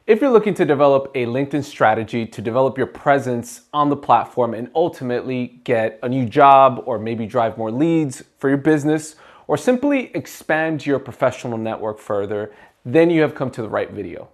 If you're looking to develop a LinkedIn strategy to develop your presence on the platform and ultimately get a new job or maybe drive more leads for your business or simply expand your professional network further, then you have come to the right video.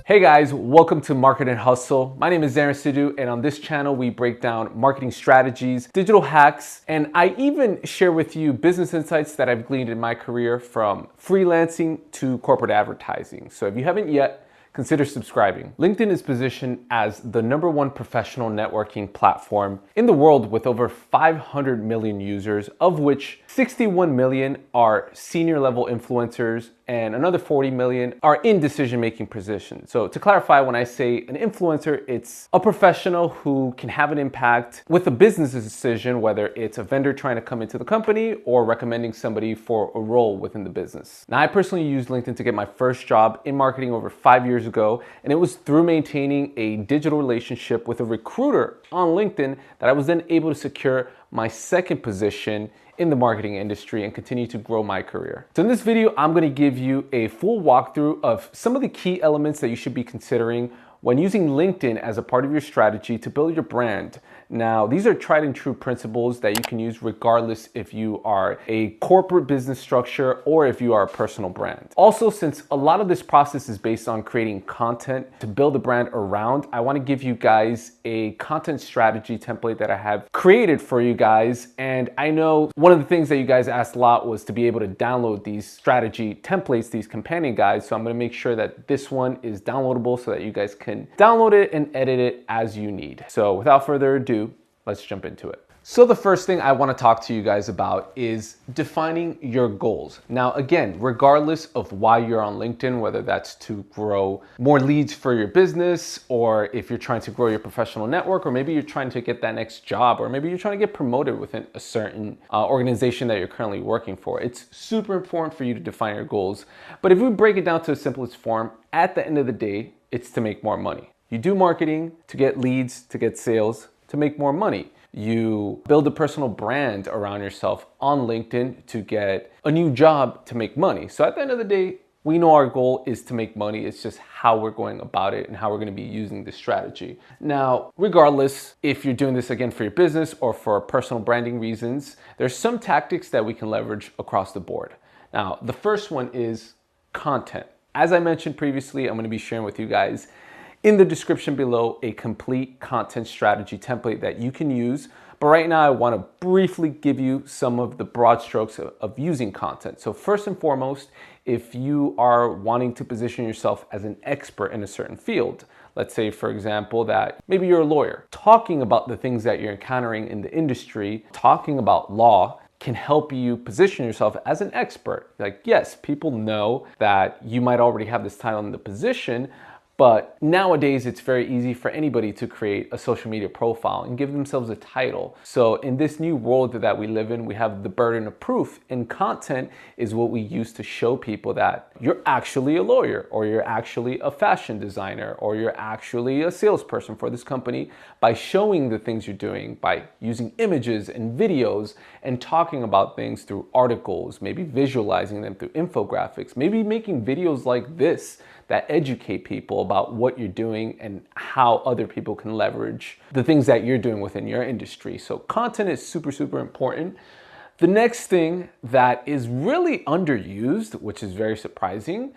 Hey guys, welcome to Market and Hustle. My name is Zaryn, and on this channel we break down marketing strategies, digital hacks, and I even share with you business insights that I've gleaned in my career from freelancing to corporate advertising. So if you haven't yet, consider subscribing. LinkedIn is positioned as the #1 professional networking platform in the world with over 500 million users, of which 61 million are senior level influencers and another 40 million are in decision-making positions. So to clarify, when I say an influencer, it's a professional who can have an impact with a business decision, whether it's a vendor trying to come into the company or recommending somebody for a role within the business. Now, I personally used LinkedIn to get my first job in marketing over 5 years ago, and it was through maintaining a digital relationship with a recruiter on LinkedIn that I was then able to secure my second position in the marketing industry and continue to grow my career. So in this video, I'm going to give you a full walkthrough of some of the key elements that you should be considering when using LinkedIn as a part of your strategy to build your brand. Now, these are tried and true principles that you can use regardless if you are a corporate business structure or if you are a personal brand. Also, since a lot of this process is based on creating content to build a brand around, I want to give you guys a content strategy template that I have created for you guys. And I know one of the things that you guys asked a lot was to be able to download these strategy templates, these companion guides. So I'm going to make sure that this one is downloadable so that you guys can download it and edit it as you need. So without further ado, let's jump into it. So the first thing I want to talk to you guys about is defining your goals. Now, again, regardless of why you're on LinkedIn, whether that's to grow more leads for your business, or if you're trying to grow your professional network, or maybe you're trying to get that next job, or maybe you're trying to get promoted within a certain organization that you're currently working for, it's super important for you to define your goals. But if we break it down to the simplest form, at the end of the day, it's to make more money. You do marketing to get leads, to get sales, to make more money. You build a personal brand around yourself on LinkedIn to get a new job to make money. So at the end of the day, we know our goal is to make money. It's just how we're going about it and how we're going to be using this strategy. Now, regardless if you're doing this again for your business or for personal branding reasons, there's some tactics that we can leverage across the board. Now, the first one is content. As I mentioned previously, I'm going to be sharing with you guys in the description below a complete content strategy template that you can use. But right now I want to briefly give you some of the broad strokes of using content. So first and foremost, if you are wanting to position yourself as an expert in a certain field, let's say, for example, that maybe you're a lawyer, talking about the things that you're encountering in the industry, talking about law, can help you position yourself as an expert. Like, yes, people know that you might already have this title in the position, but nowadays it's very easy for anybody to create a social media profile and give themselves a title. So in this new world that we live in, we have the burden of proof, and content is what we use to show people that you're actually a lawyer, or you're actually a fashion designer, or you're actually a salesperson for this company, by showing the things you're doing, by using images and videos and talking about things through articles, maybe visualizing them through infographics, maybe making videos like this that educate people about what you're doing and how other people can leverage the things that you're doing within your industry. So content is super, super important. The next thing that is really underused, which is very surprising,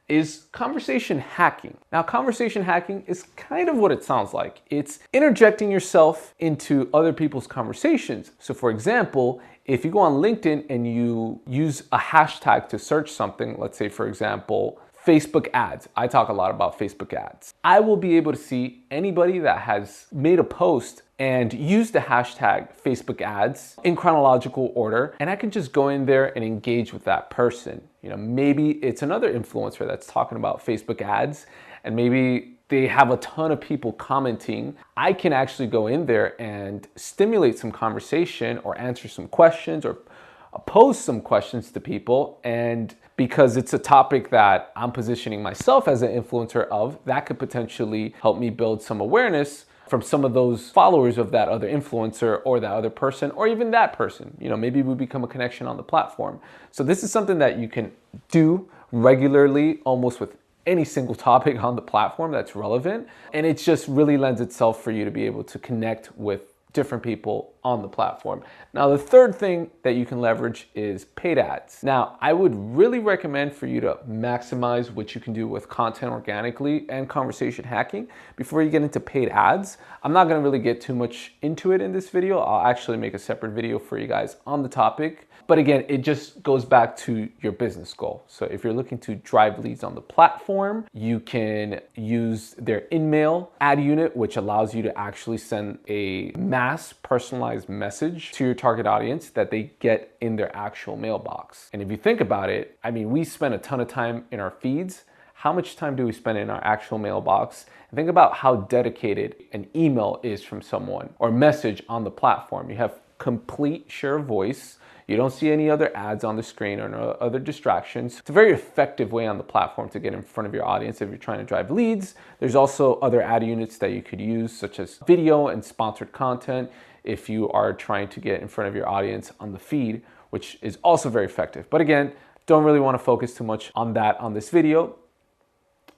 is conversation hacking. Now, conversation hacking is kind of what it sounds like. It's interjecting yourself into other people's conversations. So for example, if you go on LinkedIn and you use a hashtag to search something, let's say, for example, Facebook ads. I talk a lot about Facebook ads. I will be able to see anybody that has made a post and used the hashtag Facebook ads in chronological order, and I can just go in there and engage with that person. You know, maybe it's another influencer that's talking about Facebook ads, and maybe they have a ton of people commenting. I can actually go in there and stimulate some conversation or answer some questions or pose some questions to people, and because it's a topic that I'm positioning myself as an influencer of, that could potentially help me build some awareness from some of those followers of that other influencer or that other person, or even that person. Maybe we become a connection on the platform. So this is something that you can do regularly, almost with any single topic on the platform that's relevant. And it just really lends itself for you to be able to connect with different people on the platform. Now, the third thing that you can leverage is paid ads. Now, I would really recommend for you to maximize what you can do with content organically and conversation hacking before you get into paid ads. I'm not gonna really get too much into it in this video. I'll actually make a separate video for you guys on the topic. But again, it just goes back to your business goal. So if you're looking to drive leads on the platform, you can use their in-mail ad unit, which allows you to actually send a mass personalized message to your target audience that they get in their actual mailbox. And if you think about it, we spend a ton of time in our feeds. How much time do we spend in our actual mailbox? And think about how dedicated an email is from someone or message on the platform. You have complete share of voice. You don't see any other ads on the screen or no other distractions. It's a very effective way on the platform to get in front of your audience if you're trying to drive leads. There's also other ad units that you could use, such as video and sponsored content, if you are trying to get in front of your audience on the feed, which is also very effective. But again, don't really want to focus too much on that on this video.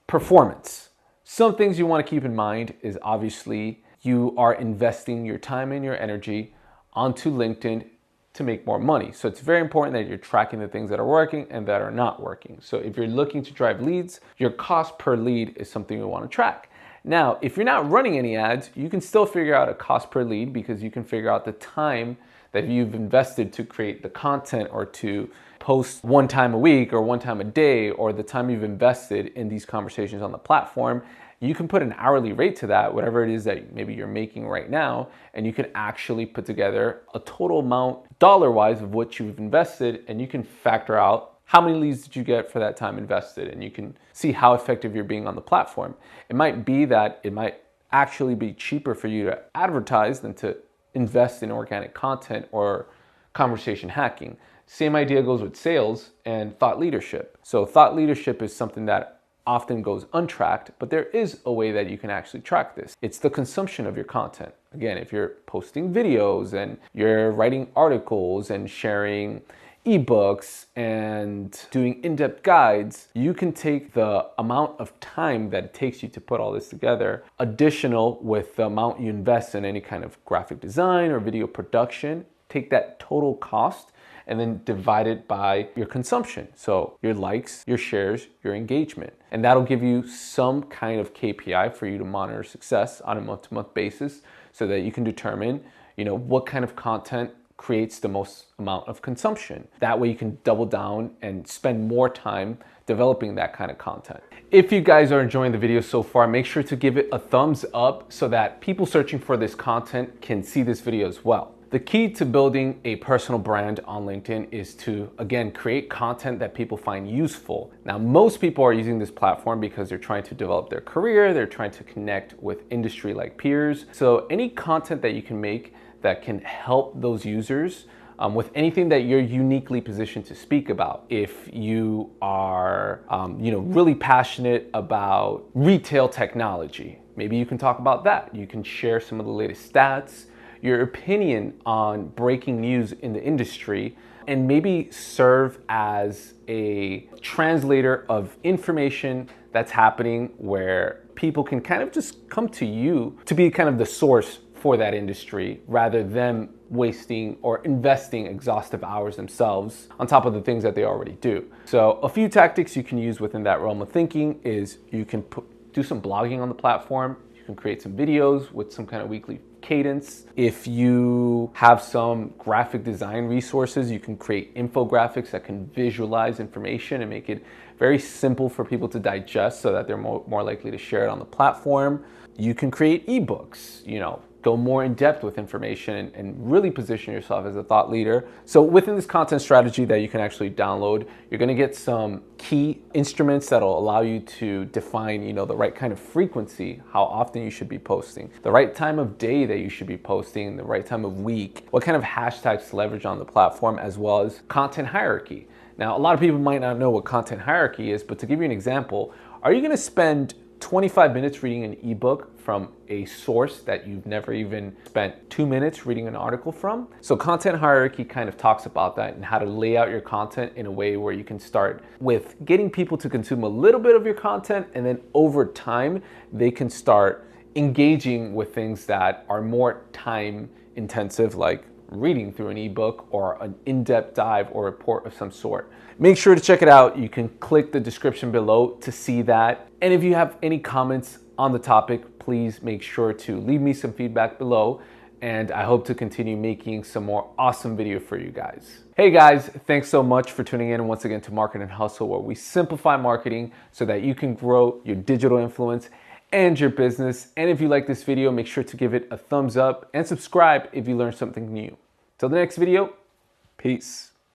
Performance. Some things you want to keep in mind is obviously you are investing your time and your energy onto LinkedIn to make more money. So it's very important that you're tracking the things that are working and that are not working. So if you're looking to drive leads, your cost per lead is something you want to track. Now, if you're not running any ads, you can still figure out a cost per lead because you can figure out the time that you've invested to create the content or to post one time a week or one time a day, or the time you've invested in these conversations on the platform. You can put an hourly rate to that, whatever it is that maybe you're making right now, and you can actually put together a total amount dollar-wise of what you've invested, and you can factor out how many leads did you get for that time invested, and you can see how effective you're being on the platform. It might be that it might actually be cheaper for you to advertise than to invest in organic content or conversation hacking. Same idea goes with sales and thought leadership. So thought leadership is something that often goes untracked, but there is a way that you can actually track this. It's the consumption of your content. Again, if you're posting videos and you're writing articles and sharing ebooks and doing in-depth guides, you can take the amount of time that it takes you to put all this together, additional with the amount you invest in any kind of graphic design or video production, take that total cost and then divide it by your consumption. So your likes, your shares, your engagement. And that'll give you some kind of KPI for you to monitor success on a month-to-month basis so that you can determine, what kind of content creates the most amount of consumption. That way you can double down and spend more time developing that kind of content. If you guys are enjoying the video so far, make sure to give it a thumbs up so that people searching for this content can see this video as well. The key to building a personal brand on LinkedIn is to, again, create content that people find useful. Now, most people are using this platform because they're trying to develop their career, they're trying to connect with industry-like peers. So any content that you can make that can help those users with anything that you're uniquely positioned to speak about. If you are, really passionate about retail technology, maybe you can talk about that. You can share some of the latest stats, your opinion on breaking news in the industry, and maybe serve as a translator of information that's happening where people can kind of just come to you to be kind of the source for that industry rather than wasting or investing exhaustive hours themselves on top of the things that they already do. So a few tactics you can use within that realm of thinking is you can do some blogging on the platform. You can create some videos with some kind of weekly cadence. If you have some graphic design resources, you can create infographics that can visualize information and make it very simple for people to digest so that they're more likely to share it on the platform. You can create ebooks, go more in depth with information and really position yourself as a thought leader. So within this content strategy that you can actually download, you're gonna get some key instruments that'll allow you to define, the right kind of frequency, how often you should be posting, the right time of day that you should be posting, the right time of week, what kind of hashtags to leverage on the platform, as well as content hierarchy. Now, a lot of people might not know what content hierarchy is, but to give you an example, are you gonna spend 25 minutes reading an ebook from a source that you've never even spent 2 minutes reading an article from. So content hierarchy kind of talks about that and how to lay out your content in a way where you can start with getting people to consume a little bit of your content, and then over time, they can start engaging with things that are more time intensive, like reading through an ebook or an in-depth dive or report of some sort. Make sure to check it out. You can click the description below to see that. And if you have any comments on the topic, please make sure to leave me some feedback below. And I hope to continue making some more awesome video for you guys. Hey guys, thanks so much for tuning in once again to Market and Hustle, where we simplify marketing so that you can grow your digital influence and your business. And if you like this video, make sure to give it a thumbs up and subscribe if you learned something new. Till the next video, peace.